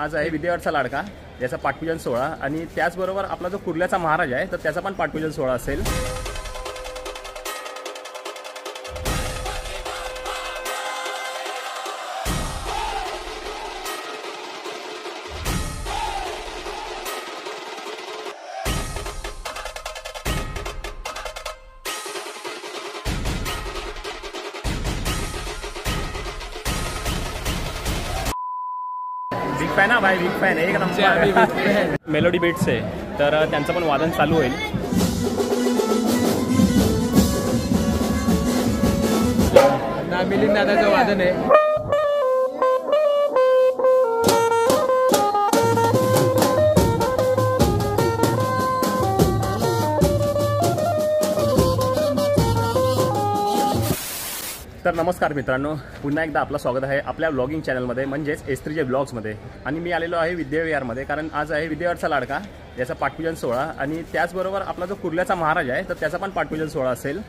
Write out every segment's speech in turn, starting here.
आज आहे विद्यावारचा लाडका याचा पाटपूजन सोहळा आणि त्याचबरोबर आपला जो कुर्ल्याचा महाराज आहे तर त्याचा पण पाटपूजन सोहळा असेल। बिग फॅन भाई, बिग फॅन एक नंबर मेलोडी बीट्स आहे तर त्यांचं पण वादन चालू होईल। मिलिंद दादाचं वादन आहे। तर नमस्कार मित्रांनो, पुन्हा एकदा आपलं स्वागत आहे आपल्या व्लॉगिंग चॅनलमध्ये म्हणजेच S3J ब्लॉग्समध्ये। आणि मी आलेलो आहे विद्याविहारमध्ये कारण आज आहे विद्यावारचा लाडका याचा पाटपूजन सोहळा आणि त्याचबरोबर आपला जो कुर्ल्याचा महाराज आहे तर त्याचा पण पाटपूजन सोहळा असेल।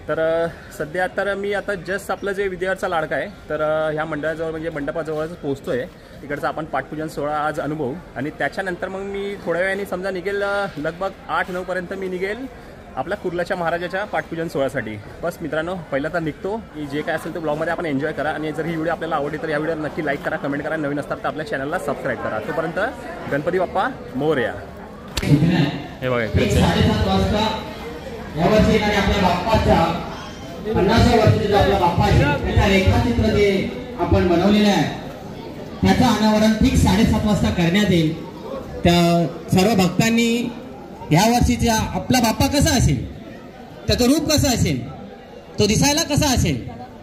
तर सध्या तर मी आता जस्ट आपलं जे विद्यावारचा लाडका आहे तर ह्या मंडळाजवळ म्हणजे मंडपाजवळच पोहोचतो आहे। तिकडचा आपण पाटपूजन सोहळा आज अनुभवू आणि त्याच्यानंतर मग मी थोड्या वेळाने समजा निघेल, लगभग 8-9 पर्यंत मी निघेल आपल्या कुर्ल्याच्या महाराजाच्या पाटपूजन सोहळ्यासाठी। बस मित्रांनो, पहिला तर निघतो की जे काय असेल ते ब्लॉगमध्ये आपण एन्जॉय करा आणि जर ही व्हिडिओ आपल्याला आवडली तर या व्हिडिओला नक्की लाईक करा, कमेंट करा, नवीन असतात तर आपल्या चॅनलला सबस्क्राईब करा। तोपर्यंत गणपती बाप्पा मोरया। हे बघा इकडेच आहे। 7:30 वाजता यावर्षी येणाऱ्या आपल्या बाप्पाच्या 50व्या वर्षाच्या आपल्या बाप्पाचे त्याचा रेखाचित्र जे आपण बनवलेलं आहे त्याचं अनावरण ठीक 7:30 वाजता करण्यात येईल। त्या सर्व भक्तांनी ह्या वर्षीचा आपला बाप्पा कसा असेल, त्याचं रूप कसं असेल, तो दिसायला कसा असेल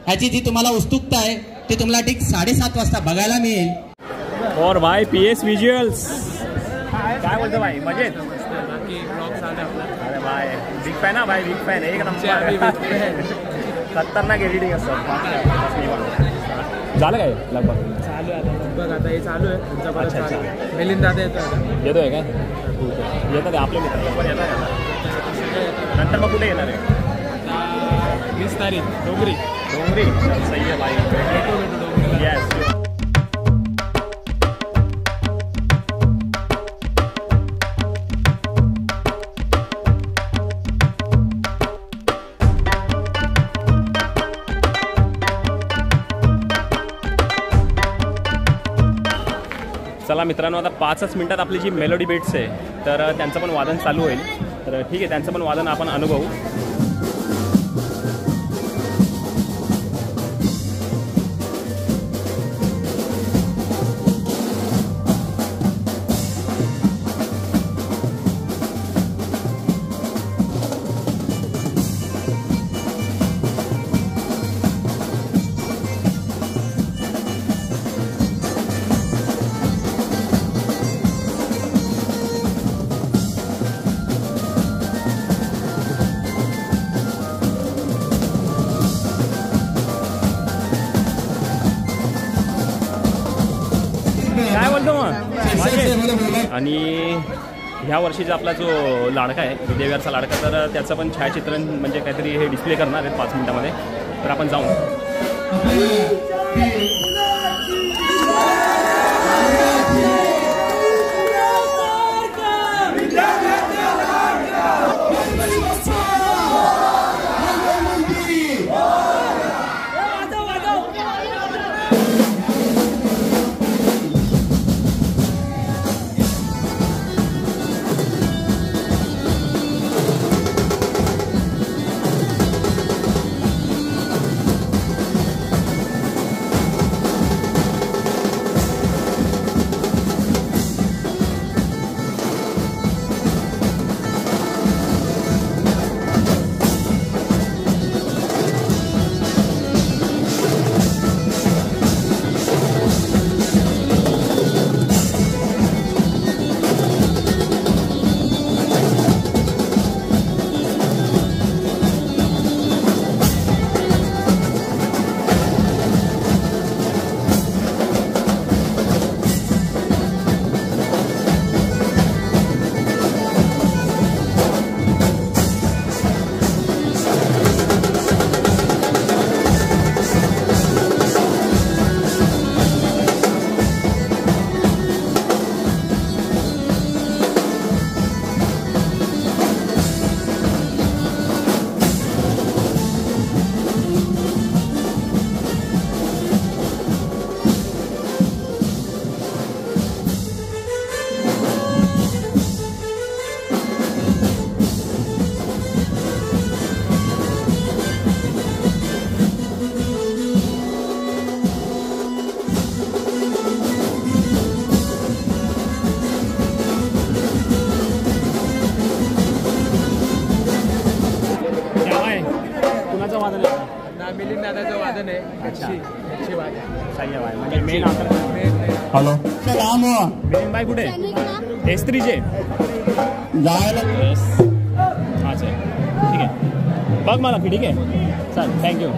ह्याची जी तुम्हाला उत्सुकता आहे ती तुम्हाला ठीक 7:30 वाजता बघायला मिळेल। और भाई PS विज्युअल्स काय बोलतो भाई, मजेत? अरे भाई बिग फॅन भाई, बिग फॅन एक नंबर खतरनाक एडिटिंग असतं। झालं काय लगभग? चालू आहे लगभग, आता हे चालू आहे तुमचा परत चालू आहे। मिलिंद दादा येतोय काय? येतात आपले मित्र पण येतात। नंतर मग कुठे येणार आहे? 20 तारीख डोंगरी। डोंगरी सही आहे भाई। येस चला मित्रांनो, आता 5च मिनिटात आपली जी मेलोडी बीट्स आहे तर त्यांचं पण वादन चालू होईल। तर ठीक आहे, त्यांचं पण वादन आपण अनुभवू। काय बोलतो मग? आणि ह्या वर्षीचा आपला जो लाडका आहे विद्याविहारचा लाडका तर त्याचं पण छायाचित्रण म्हणजे काहीतरी हे डिस्प्ले करणार आहेत 5 मिनिटामध्ये। तर आपण जाऊ। हॅलो लांब हो. बाई कुठे एस्त्रीचे जायला अच्छा ठीक आहे बघ मला की ठीक आहे चालेल थँक्यू.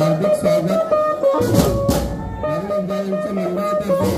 हार्दिक स्वागत मंडळातर्फे.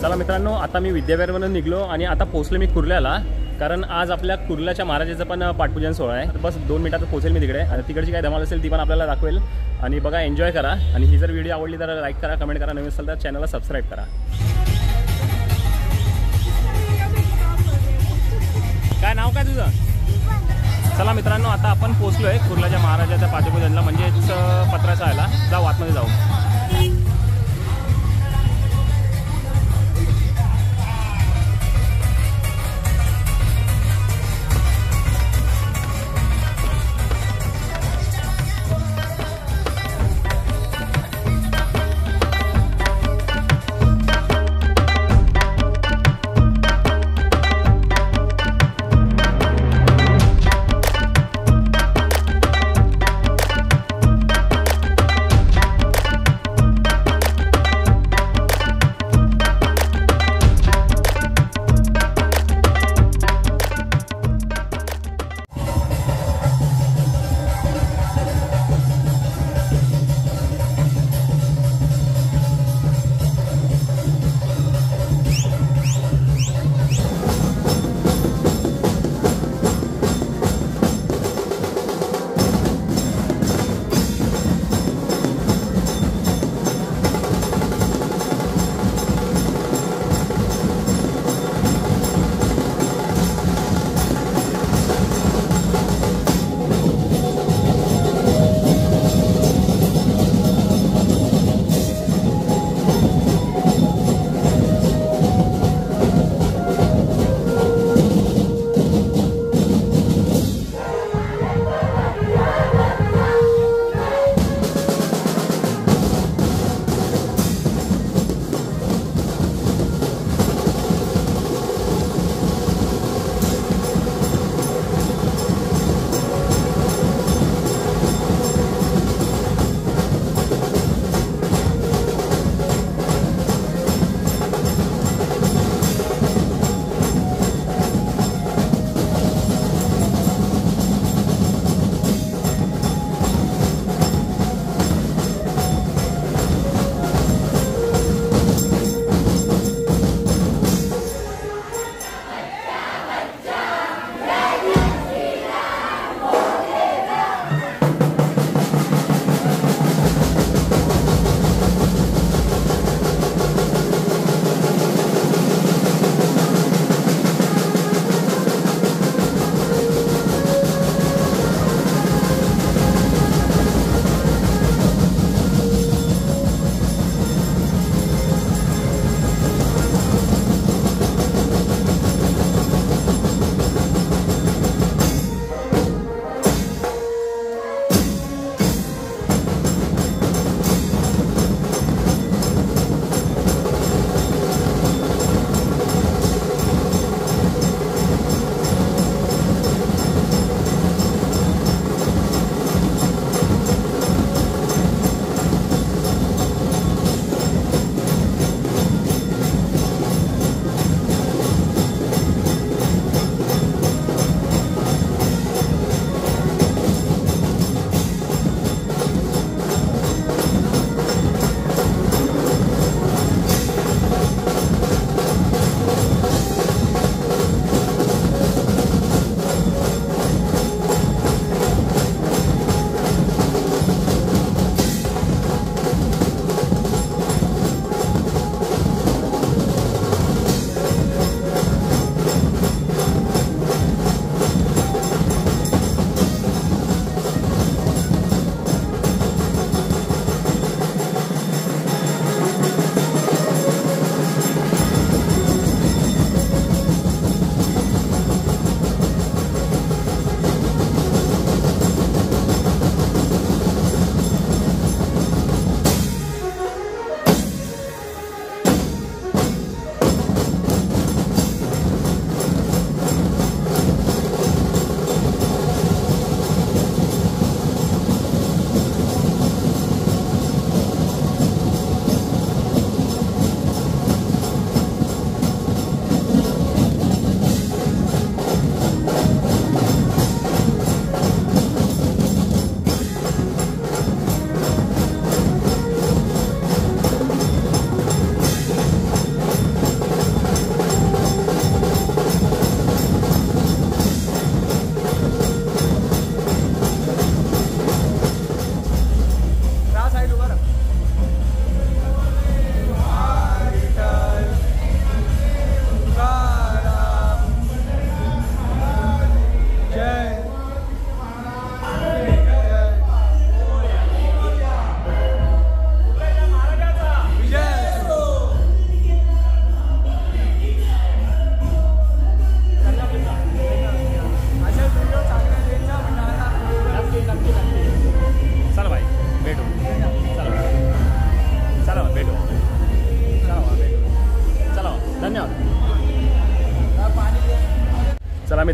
चला मित्रांनो आता मी विद्याविहारवरून निघलो आणि आता पोहोचलो मी कुर्ल्याला कारण आज आपल्या कुर्ल्याच्या महाराजाचं पण पाठपूजन सोहळा आहे. बस 2 मिनिटात पोहोचेल मी तिकडे आणि तिकडची काय धमाल असेल ती पण आपल्याला दाखवेल आणि बघा एन्जॉय करा आणि ही जर व्हिडिओ आवडली तर लाईक करा कमेंट करा नवीन असेल तर चॅनलला सबस्क्राईब करा. काय नाव काय तुझं? चला मित्रांनो आता आपण पोहोचलो आहे कुर्ल्याच्या महाराजाच्या पाठपूजनला म्हणजेच पत्राच्या आयला जाऊ आतमध्ये जाऊ.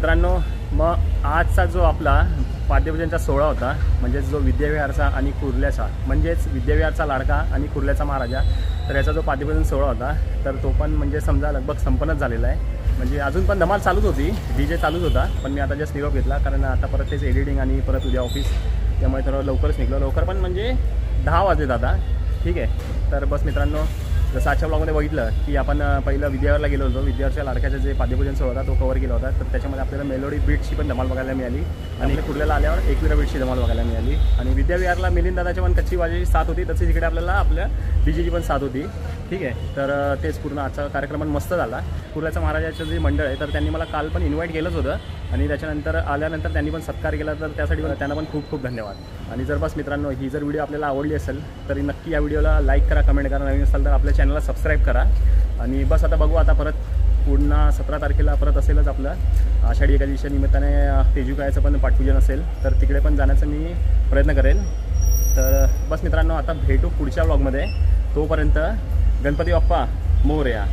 मित्रांनो, मग आजचा जो आपला वाद्यपूजनचा सोहळा होता, म्हणजेच जो विद्याविहारचा आणि कुर्ल्याचा, म्हणजेच विद्याविहारचा लाडका आणि कुर्ल्याचा महाराजा, तर याचा जो वाद्यपूजन सोहळा होता तर तो पण म्हणजे समजा लगभग संपन्नच झालेला आहे. म्हणजे अजून पण धमाल चालूच होती, DJ चालूच होता, पण मी आता जस्ट निरोप घेतला कारण आता परत तेच एडिटिंग आणि परत उद्या ऑफिस, त्यामुळे थोडं लवकरच निघलो. लवकर पण म्हणजे 10 वाजलेत आता. ठीक आहे, तर बस मित्रांनो, जसं आजच्या ब्लॉगमध्ये बघितलं की आपण पहिलं विद्याविहारला गेलो होतो. विद्याविहारच्या लाडक्याचा जे वाद्यपूजन सोहळा होता तो कव्हर केला होता. तर त्याच्यामध्ये आपल्याला मेलोडी बीटची पण धमाल बघायला मिळाली आणि कुर्ल्याला आल्यावर एकविरा बीटची धमाल बघायला मिळाली. आणि विद्याविहारला मिलिंद दादाची पण कच्ची वाजेची साथ होती, तशी तिकडे आपल्याला आपल्या DJची पण साथ होती. ठीक आहे, तर तेच पूर्ण आजचा कार्यक्रम मस्त झाला. कुर्ल्याचा महाराजाचं जे मंडळ आहे तर त्यांनी मला काल पण इन्व्हाइट केलंच होतं आणि त्याच्यानंतर आल्यानंतर त्यांनी पण सत्कार केला, तर त्यासाठी त्यांना पण खूप खूप धन्यवाद. आणि जर बस मित्रांनो, ही जर व्हिडिओ आपल्याला आवडली असेल तर नक्की या व्हिडिओला लाईक करा, कमेंट करा, नवीन असाल तर आपल्या चॅनलला सबस्क्राईब करा. आणि बस आता बघू, आता परत पुन्हा 17 तारखेला परत असेलच आपलं आषाढी एकादशीच्या निमित्ताने तेजुकायाचं पण पाठपूजन असेल, तर तिकडे पण जाण्याचा मी प्रयत्न करेल. तर बस मित्रांनो, आता भेटू पुढच्या व्लॉगमध्ये. तोपर्यंत गणपती बाप्पा मोरया.